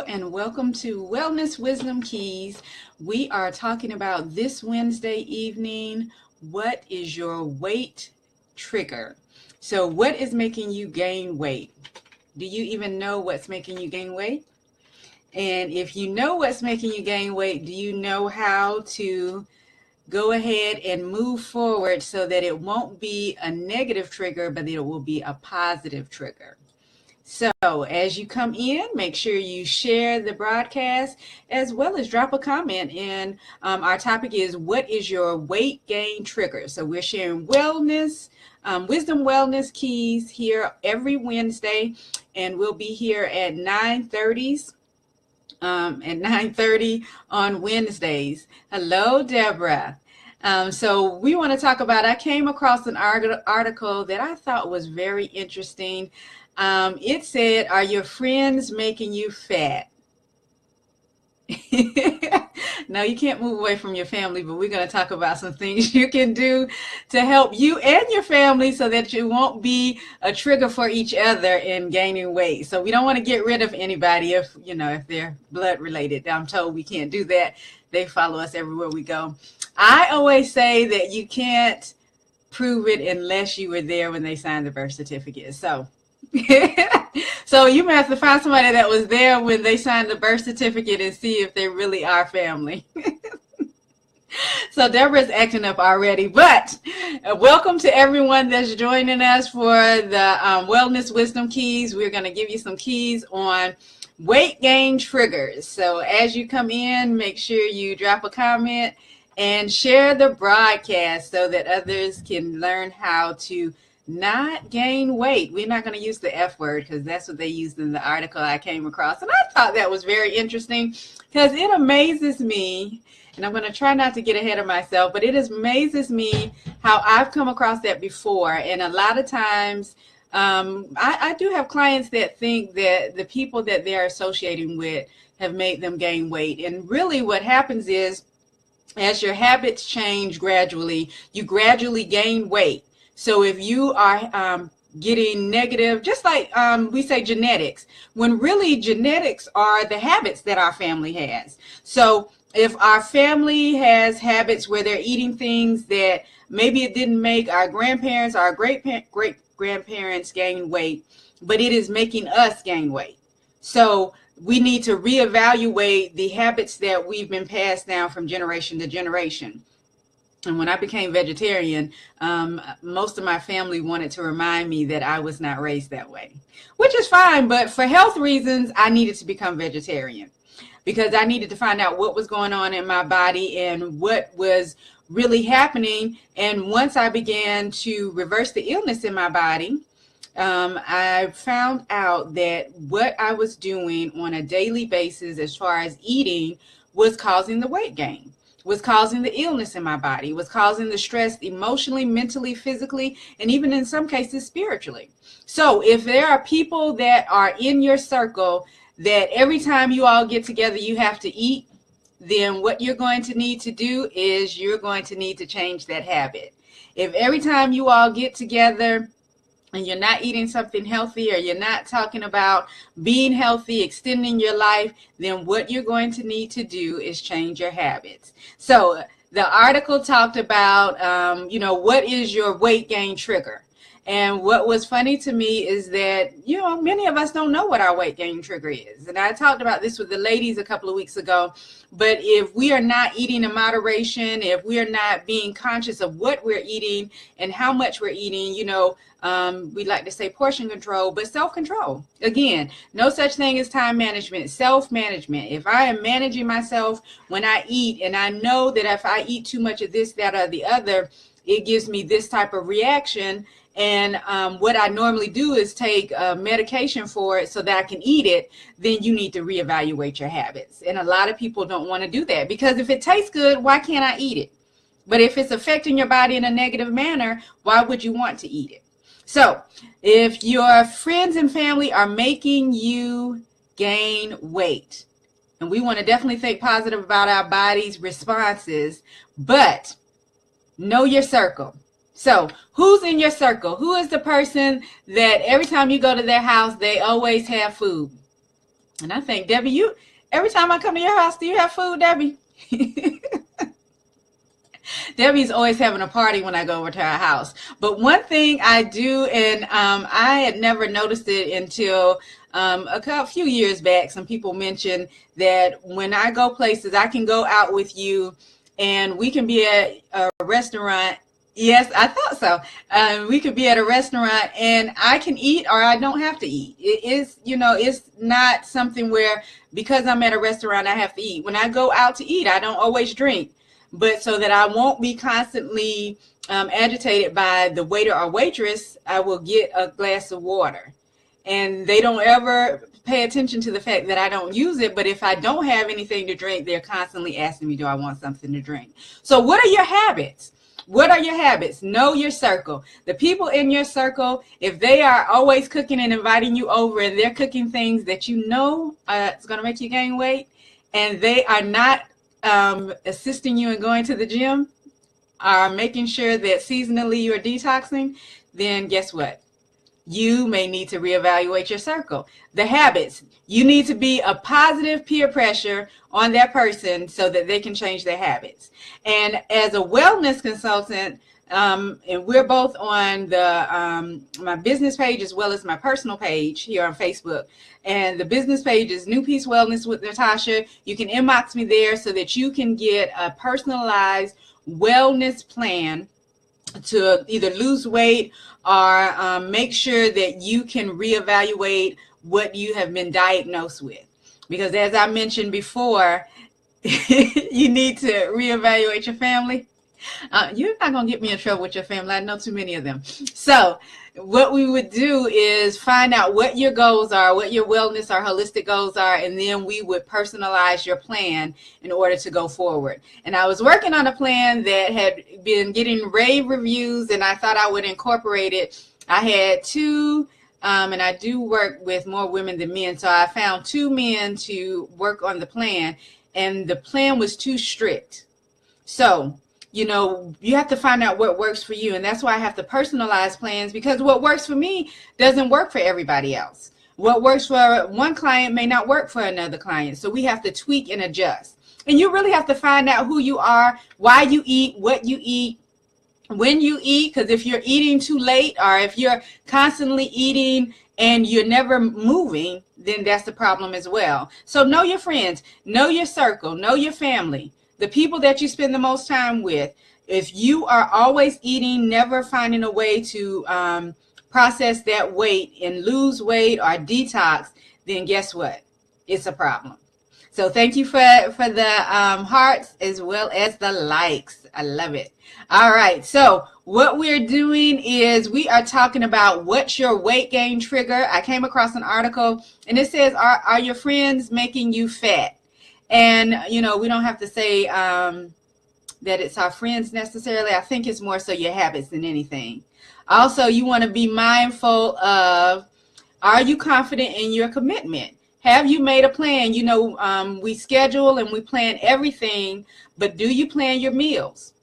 And welcome to Wellness Wisdom Keys. We are talking about this Wednesday evening, what is your weight trigger? So what is making you gain weight? Do you even know what's making you gain weight? And if you know what's making you gain weight, do you know how to go ahead and move forward so that it won't be a negative trigger, but it will be a positive trigger? So as you come in, make sure you share the broadcast as well as drop a comment. And our topic is, what is your weight gain trigger? So we're sharing wellness, wisdom wellness keys here every Wednesday. And we'll be here at 9:30 on Wednesdays. Hello, Deborah. So we want to talk about, I came across an article that I thought was very interesting. It said, are your friends making you fat? No, you can't move away from your family, but we're going to talk about some things you can do to help you and your family so that you won't be a trigger for each other in gaining weight. So we don't want to get rid of anybody if they're blood related. I'm told we can't do that. They follow us everywhere we go. I always say that you can't prove it unless you were there when they signed the birth certificate. So you may have to find somebody that was there when they signed the birth certificate and see if they really are family. So Deborah's acting up already, but welcome to everyone that's joining us for the Wellness Wisdom Keys. We're going to give you some keys on weight gain triggers. So as you come in, make sure you drop a comment and share the broadcast so that others can learn how to not gain weight. We're not going to use the F word because that's what they used in the article I came across. And I thought that was very interesting because it amazes me, and I'm going to try not to get ahead of myself, but it amazes me how I've come across that before. And a lot of times I do have clients that think that the people that they're associating with have made them gain weight. And really what happens is, as your habits change gradually, you gradually gain weight. So if you are getting negative, just like we say genetics, when really genetics are the habits that our family has. So if our family has habits where they're eating things that maybe it didn't make our grandparents, our great-grandparents gain weight, but it is making us gain weight. So we need to reevaluate the habits that we've been passed down from generation to generation. And when I became vegetarian, most of my family wanted to remind me that I was not raised that way, which is fine. But for health reasons, I needed to become vegetarian because I needed to find out what was going on in my body and what was really happening. And once I began to reverse the illness in my body, I found out that what I was doing on a daily basis as far as eating was causing the weight gain, was causing the illness in my body, was causing the stress emotionally, mentally, physically, and even in some cases spiritually. So if there are people that are in your circle that every time you all get together you have to eat, then what you're going to need to do is you're going to need to change that habit. If every time you all get together and you're not eating something healthy, or you're not talking about being healthy, extending your life, then what you're going to need to do is change your habits. So the article talked about, what is your weight gain trigger? And what was funny to me is that, many of us don't know what our weight gain trigger is. And I talked about this with the ladies a couple of weeks ago. But if we are not eating in moderation, if we are not being conscious of what we're eating and how much we're eating, we like to say portion control, but self-control. Again, no such thing as time management, self-management. If I am managing myself when I eat, and I know that if I eat too much of this, that, or the other, it gives me this type of reaction. And what I normally do is take medication for it so that I can eat it, then you need to reevaluate your habits. And a lot of people don't want to do that because if it tastes good, why can't I eat it? But if it's affecting your body in a negative manner, why would you want to eat it? So if your friends and family are making you gain weight, and we want to definitely think positive about our body's responses, but know your circle. So who's in your circle? Who is the person that every time you go to their house, they always have food? And I think, Debbie, every time I come to your house, do you have food, Debbie? Debbie's always having a party when I go over to her house. But one thing I do, and I had never noticed it until a few years back, some people mentioned that when I go places, I can go out with you and we can be at a restaurant. Yes, I thought so. We could be at a restaurant and I can eat or I don't have to eat. It is, it's not something where because I'm at a restaurant, I have to eat. When I go out to eat, I don't always drink. But so that I won't be constantly agitated by the waiter or waitress, I will get a glass of water. And they don't ever pay attention to the fact that I don't use it. But if I don't have anything to drink, they're constantly asking me, do I want something to drink? So what are your habits? What are your habits? Know your circle. The people in your circle, if they are always cooking and inviting you over and they're cooking things that you know it's going to make you gain weight, and they are not assisting you in going to the gym, are making sure that seasonally you're detoxing, then guess what? You may need to reevaluate your circle. The habits, you need to be a positive peer pressure on that person so that they can change their habits. And as a wellness consultant, and we're both on the my business page as well as my personal page here on Facebook. And the business page is NewPeace Wellness with Natasha. You can inbox me there so that you can get a personalized wellness plan to either lose weight or make sure that you can reevaluate what you have been diagnosed with. Because as I mentioned before, you need to reevaluate your family. You're not going to get me in trouble with your family. I know too many of them. So what we would do is find out what your goals are, what your wellness or holistic goals are, and then we would personalize your plan in order to go forward. And I was working on a plan that had been getting rave reviews, and I thought I would incorporate it. I had two, and I do work with more women than men, so I found two men to work on the plan, and the plan was too strict. So you have to find out what works for you. And that's why I have to personalize plans, because what works for me doesn't work for everybody else. What works for one client may not work for another client. So we have to tweak and adjust. And you really have to find out who you are, why you eat, what you eat, when you eat. Because if you're eating too late or if you're constantly eating and you're never moving, then that's the problem as well. So know your friends, know your circle, know your family. The people that you spend the most time with. If you are always eating, never finding a way to process that weight and lose weight or detox, then guess what? It's a problem. So thank you for the hearts as well as the likes. I love it. All right. So what we're doing is we are talking about what's your weight gain trigger. I came across an article and it says, are your friends making you fat? And, we don't have to say that it's our friends necessarily. I think it's more so your habits than anything. Also, you want to be mindful of, are you confident in your commitment? Have you made a plan? We schedule and we plan everything, but do you plan your meals?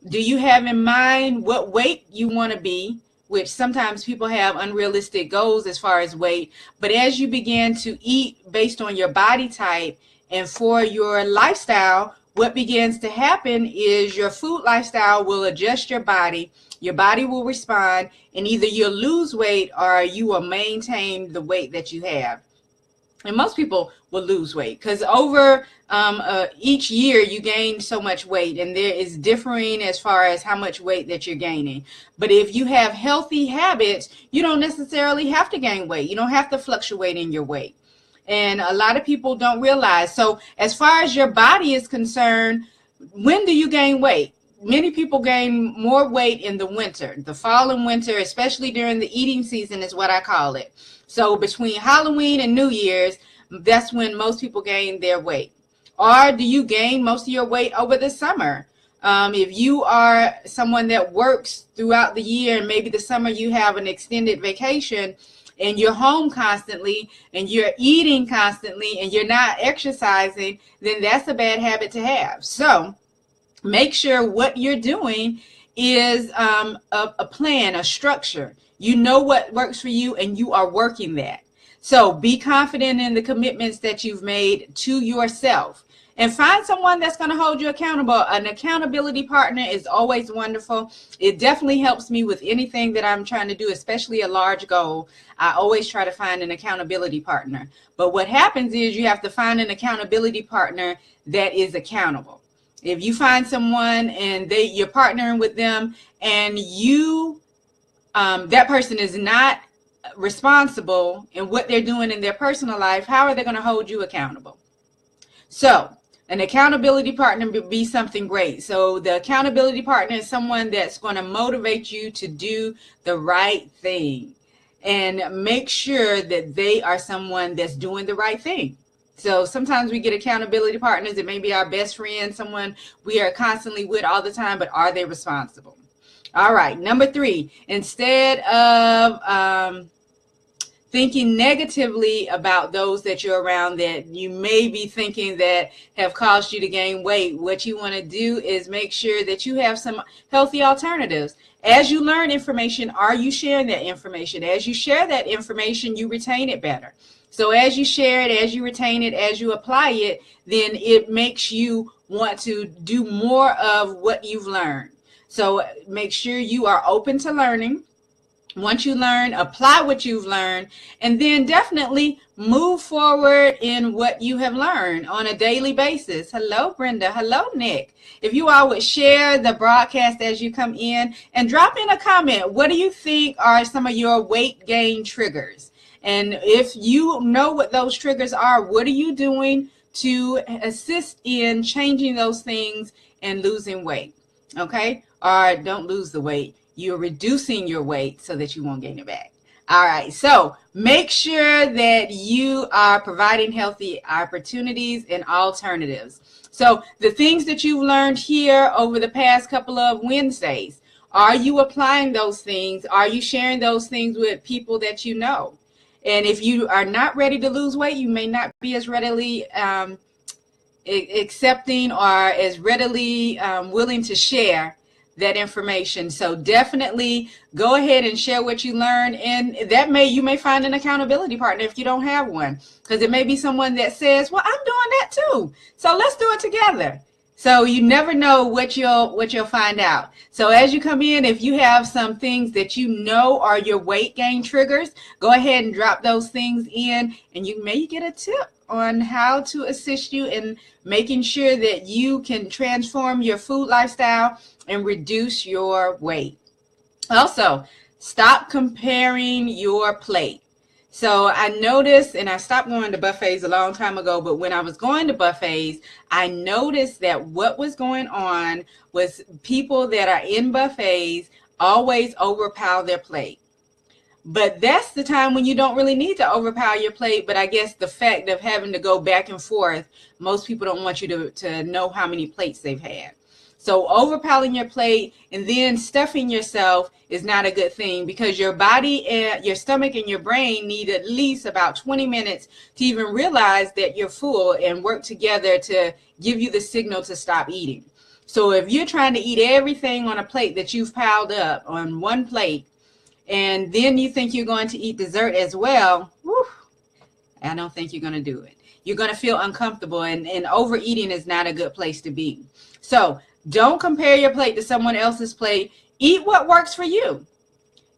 Do you have in mind what weight you want to be? Which sometimes people have unrealistic goals as far as weight. But as you begin to eat based on your body type, and for your lifestyle, what begins to happen is your food lifestyle will adjust your body will respond, and either you'll lose weight or you will maintain the weight that you have. And most people will lose weight because over each year you gain so much weight, and there is differing as far as how much weight that you're gaining. But if you have healthy habits, you don't necessarily have to gain weight. You don't have to fluctuate in your weight. And a lot of people don't realize. So as far as your body is concerned, when do you gain weight? Many people gain more weight in the winter, the fall and winter, especially during the eating season is what I call it. So between Halloween and New Year's, that's when most people gain their weight. Or do you gain most of your weight over the summer? If you are someone that works throughout the year and maybe the summer you have an extended vacation, and you're home constantly and you're eating constantly and you're not exercising, then that's a bad habit to have. So make sure what you're doing is a plan, a structure. You know what works for you and you are working that. So be confident in the commitments that you've made to yourself. And find someone that's going to hold you accountable. An accountability partner is always wonderful. It definitely helps me with anything that I'm trying to do, especially a large goal. I always try to find an accountability partner. But what happens is you have to find an accountability partner that is accountable. If you find someone and you're partnering with them and that person is not responsible in what they're doing in their personal life, how are they going to hold you accountable? So an accountability partner would be something great. So the accountability partner is someone that's going to motivate you to do the right thing and make sure that they are someone that's doing the right thing. So sometimes we get accountability partners. It may be our best friend, someone we are constantly with all the time, but are they responsible? All right. Number 3, instead of thinking negatively about those that you're around that you may be thinking that have caused you to gain weight, what you want to do is make sure that you have some healthy alternatives. As you learn information, are you sharing that information? As you share that information, you retain it better. So as you share it, as you retain it, as you apply it, then it makes you want to do more of what you've learned. So make sure you are open to learning. Once you learn, apply what you've learned, and then definitely move forward in what you have learned on a daily basis. Hello, Brenda. Hello, Nick. If you all would share the broadcast as you come in and drop in a comment, what do you think are some of your weight gain triggers? And if you know what those triggers are, what are you doing to assist in changing those things and losing weight? Okay? Or don't lose the weight. You're reducing your weight so that you won't gain it back. All right, so make sure that you are providing healthy opportunities and alternatives. So the things that you've learned here over the past couple of Wednesdays, are you applying those things? Are you sharing those things with people that you know? And if you are not ready to lose weight, you may not be as readily accepting or as readily willing to share that information. So definitely go ahead and share what you learn, and you may find an accountability partner if you don't have one, because it may be someone that says, well, I'm doing that too, so let's do it together. So you never know what you'll find out. So as you come in, if you have some things that you know are your weight gain triggers, go ahead and drop those things in, and you may get a tip on how to assist you in making sure that you can transform your food lifestyle and reduce your weight. Also, stop comparing your plate. So I noticed, and I stopped going to buffets a long time ago, but when I was going to buffets, I noticed that what was going on was people that are in buffets always overpower their plate. But that's the time when you don't really need to overpower your plate. But I guess the fact of having to go back and forth, most people don't want you to know how many plates they've had. So overpowering your plate and then stuffing yourself is not a good thing, because your body and your stomach and your brain need at least about 20 minutes to even realize that you're full and work together to give you the signal to stop eating. So if you're trying to eat everything on a plate that you've piled up on one plate, and then you think you're going to eat dessert as well, I don't think you're going to do it. You're going to feel uncomfortable, and overeating is not a good place to be. So don't compare your plate to someone else's plate. Eat what works for you.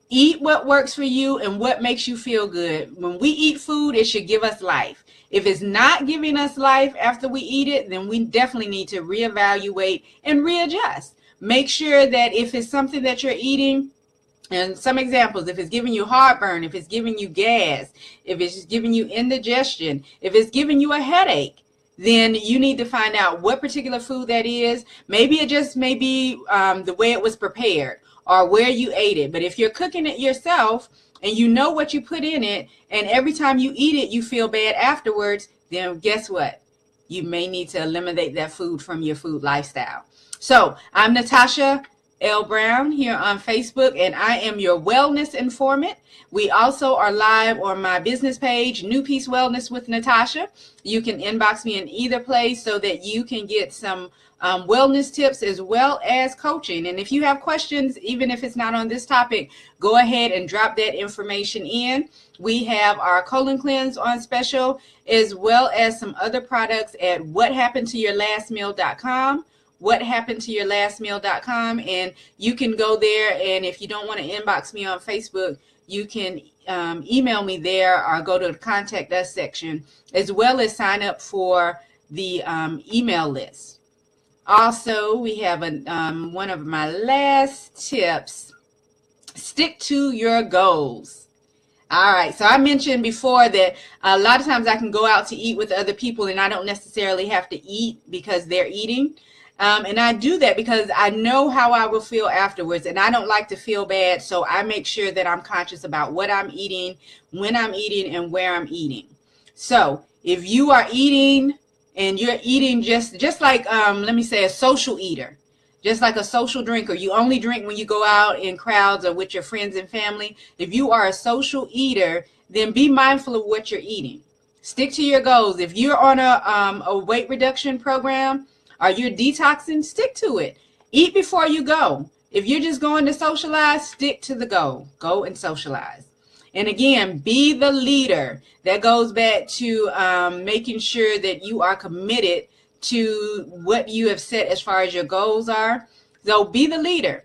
Eat what works for you and what makes you feel good. When we eat food, it should give us life. If it's not giving us life after we eat it, then we definitely need to reevaluate and readjust. Make sure that if it's something that you're eating, and some examples, if it's giving you heartburn, if it's giving you gas, if it's giving you indigestion, if it's giving you a headache, then you need to find out what particular food that is. Maybe it just may be the way it was prepared or where you ate it. But if you're cooking it yourself and you know what you put in it, and every time you eat it, you feel bad afterwards, then guess what? You may need to eliminate that food from your food lifestyle. So I'm Natasha, L. Brown here on Facebook, and I am your wellness informant. We also are live on my business page, NewPeace Wellness with Natasha. You can inbox me in either place so that you can get some wellness tips as well as coaching. And if you have questions, even if it's not on this topic, go ahead and drop that information in. We have our colon cleanse on special, as well as some other products at whathappenedtoyourlastmeal.com. whathappenedtoyourlastmeal.com, and you can go there, and if you don't want to inbox me on Facebook, you can email me there or go to the contact us section, as well as sign up for the email list. Also, we have one of my last tips: stick to your goals. All right, so I mentioned before that a lot of times I can go out to eat with other people and I don't necessarily have to eat because they're eating. And I do that because I know how I will feel afterwards, and I don't like to feel bad, so I make sure that I'm conscious about what I'm eating, when I'm eating, and where I'm eating. So if you are eating and you're eating just like, let me say, a social eater, just like a social drinker, you only drink when you go out in crowds or with your friends and family. If you are a social eater, then be mindful of what you're eating. Stick to your goals. If you're on a weight reduction program, or you're detoxing, stick to it. Eat before you go. If you're just going to socialize, stick to the goal. Go and socialize. And again, be the leader. That goes back to making sure that you are committed to what you have set as far as your goals are. So be the leader.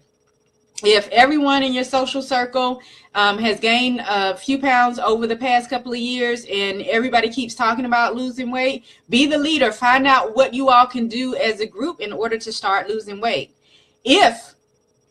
If everyone in your social circle has gained a few pounds over the past couple of years and everybody keeps talking about losing weight, be the leader. Find out what you all can do as a group in order to start losing weight. If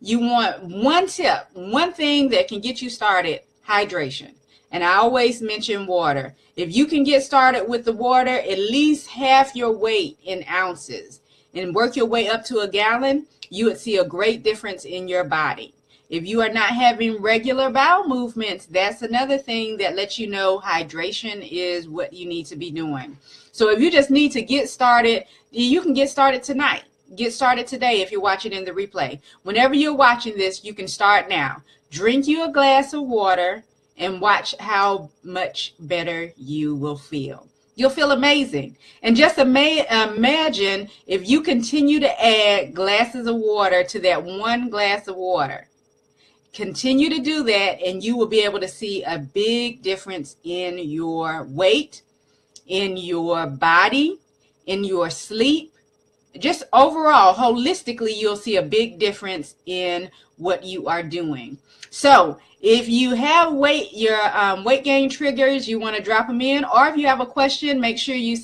you want one tip, one thing that can get you started, hydration. And I always mention water. If you can get started with the water, at least half your weight in ounces, and work your way up to a gallon, you would see a great difference in your body. If you are not having regular bowel movements, that's another thing that lets you know hydration is what you need to be doing. So if you just need to get started, you can get started tonight. Get started today if you're watching in the replay. Whenever you're watching this, you can start now. Drink you a glass of water and watch how much better you will feel. You'll feel amazing. And just imagine if you continue to add glasses of water to that one glass of water. Continue to do that, and you will be able to see a big difference in your weight, in your body, in your sleep. Just overall, holistically, you'll see a big difference in what you are doing. So if you have your weight gain triggers, you want to drop them in, or if you have a question, make sure you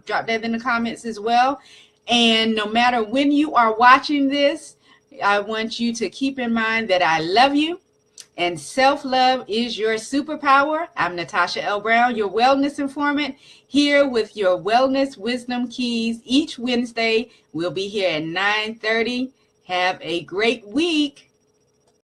drop that in the comments as well. And no matter when you are watching this, I want you to keep in mind that I love you, and self-love is your superpower. I'm Natasha L. Brown, your wellness informant, here with your wellness wisdom keys. Each Wednesday, we'll be here at 9:30. Have a great week.